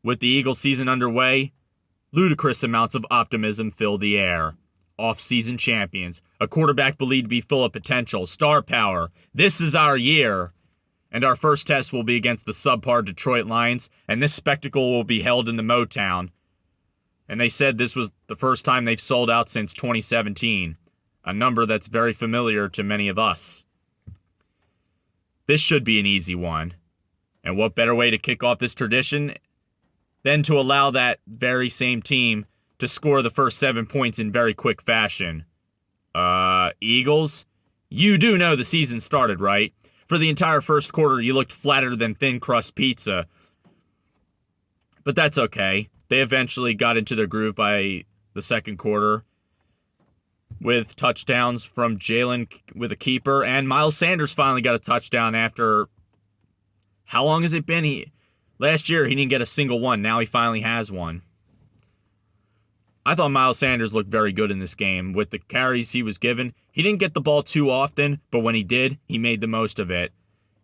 With the Eagles season underway, ludicrous amounts of optimism fill the air. Off-season champions, a quarterback believed to be full of potential, star power. This is our year. And our first test will be against the subpar Detroit Lions, and this spectacle will be held in the Motown. And they said this was the first time they've sold out since 2017, a number that's very familiar to many of us. This should be an easy one. And what better way to kick off this tradition than to allow that very same team to score the first 7 points in very quick fashion. Eagles? You do know the season started, right? For the entire first quarter, you looked flatter than thin crust pizza. But that's okay. They eventually got into their groove by the second quarter with touchdowns from Jalen with a keeper, and Miles Sanders finally got a touchdown after, how long has it been? Last year, he didn't get a single one. Now he finally has one. I thought Miles Sanders looked very good in this game. With the carries he was given, he didn't get the ball too often, but when he did, he made the most of it.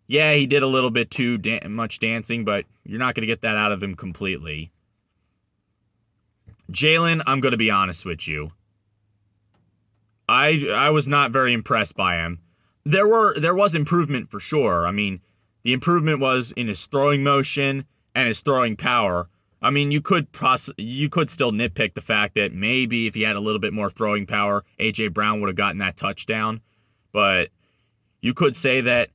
Yeah, he did a little bit too much dancing, but you're not going to get that out of him completely. Jalen, I'm going to be honest with you. I was not very impressed by him. There was improvement for sure. I mean, the improvement was in his throwing motion and his throwing power. I mean, you could still nitpick the fact that maybe if he had a little bit more throwing power, A.J. Brown would have gotten that touchdown. But you could say that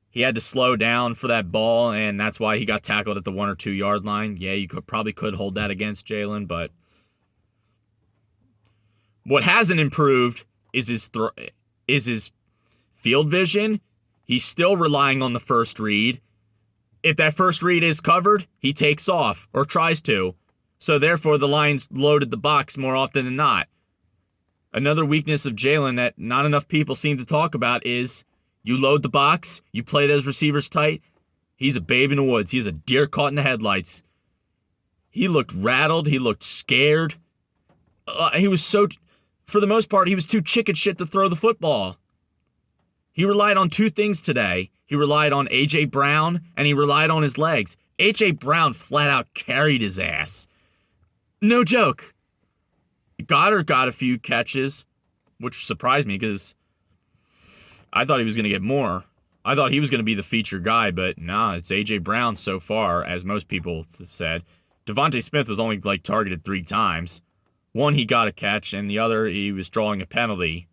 he had to slow down for that ball, and that's why he got tackled at the 1 or 2 yard line. Yeah, you probably could hold that against Jalen, but what hasn't improved is his field vision. He's still relying on the first read. If that first read is covered, he takes off, or tries to. So therefore, the Lions loaded the box more often than not. Another weakness of Jalen that not enough people seem to talk about is you load the box, you play those receivers tight. He's a babe in the woods. He's a deer caught in the headlights. He looked rattled. He looked scared. For the most part, he was too chicken shit to throw the football. He relied on two things today. He relied on A.J. Brown, and he relied on his legs. A.J. Brown flat out carried his ass. No joke. Goddard got a few catches, which surprised me because I thought he was going to get more. I thought he was going to be the feature guy, but nah, it's A.J. Brown so far, as most people said. Devontae Smith was only targeted 3 times. One, he got a catch, and the other, he was drawing a penalty.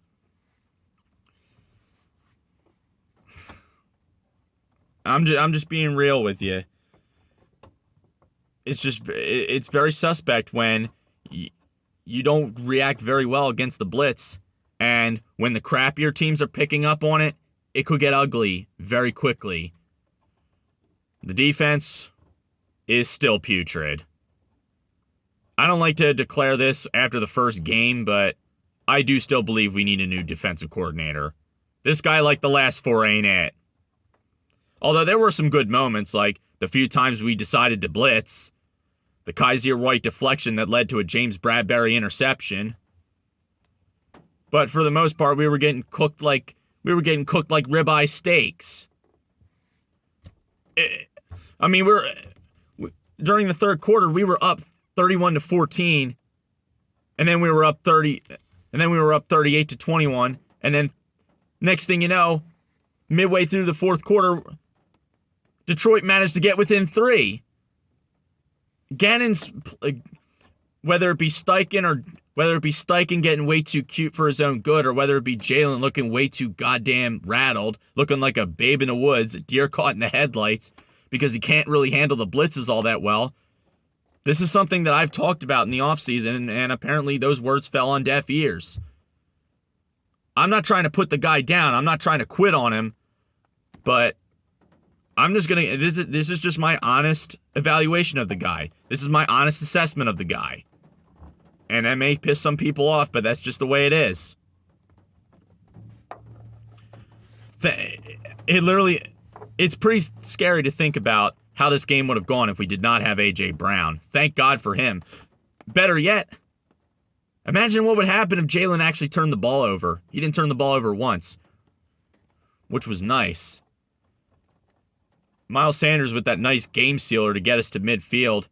I'm just being real with you. It's very suspect when you don't react very well against the blitz, and when the crappier teams are picking up on it, it could get ugly very quickly. The defense is still putrid. I don't like to declare this after the first game, but I do still believe we need a new defensive coordinator. This guy, like the last 4, ain't it. Although there were some good moments, like the few times we decided to blitz, the Kaiser White deflection that led to a James Bradbury interception. But for the most part, we were getting cooked like ribeye steaks. I mean, during the third quarter, we were up 31-14, and then we were up 38-21, and then next thing you know, midway through the fourth quarter, Detroit managed to get within 3. Gannon's, whether it be Steichen getting way too cute for his own good, or whether it be Jalen looking way too goddamn rattled, looking like a babe in the woods, a deer caught in the headlights, because he can't really handle the blitzes all that well. This is something that I've talked about in the offseason, and apparently those words fell on deaf ears. I'm not trying to put the guy down. I'm not trying to quit on him, but I'm just going to, this is just my honest evaluation of the guy. This is my honest assessment of the guy. And that may piss some people off, but that's just the way it is. It's pretty scary to think about how this game would have gone if we did not have A.J. Brown. Thank God for him. Better yet, imagine what would happen if Jalen actually turned the ball over. He didn't turn the ball over once, which was nice. Miles Sanders with that nice game sealer to get us to midfield.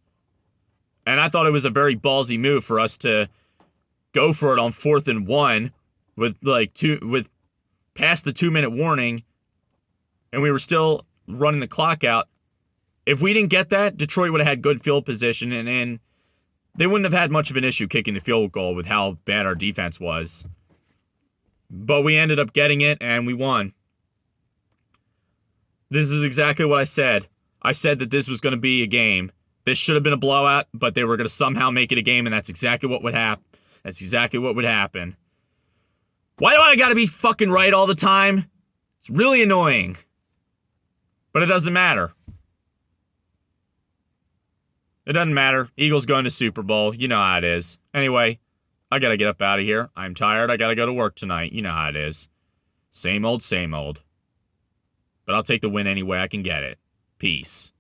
And I thought it was a very ballsy move for us to go for it on 4th and 1 with past the 2-minute warning, and we were still running the clock out. If we didn't get that, Detroit would have had good field position, and they wouldn't have had much of an issue kicking the field goal with how bad our defense was. But we ended up getting it, and we won. This is exactly what I said. I said that this was going to be a game. This should have been a blowout, but they were going to somehow make it a game, and that's exactly what would happen. That's exactly what would happen. Why do I gotta be fucking right all the time? It's really annoying. But it doesn't matter. It doesn't matter. Eagles going to Super Bowl. You know how it is. Anyway, I gotta get up out of here. I'm tired. I gotta go to work tonight. You know how it is. Same old, same old. But I'll take the win any way I can get it. Peace.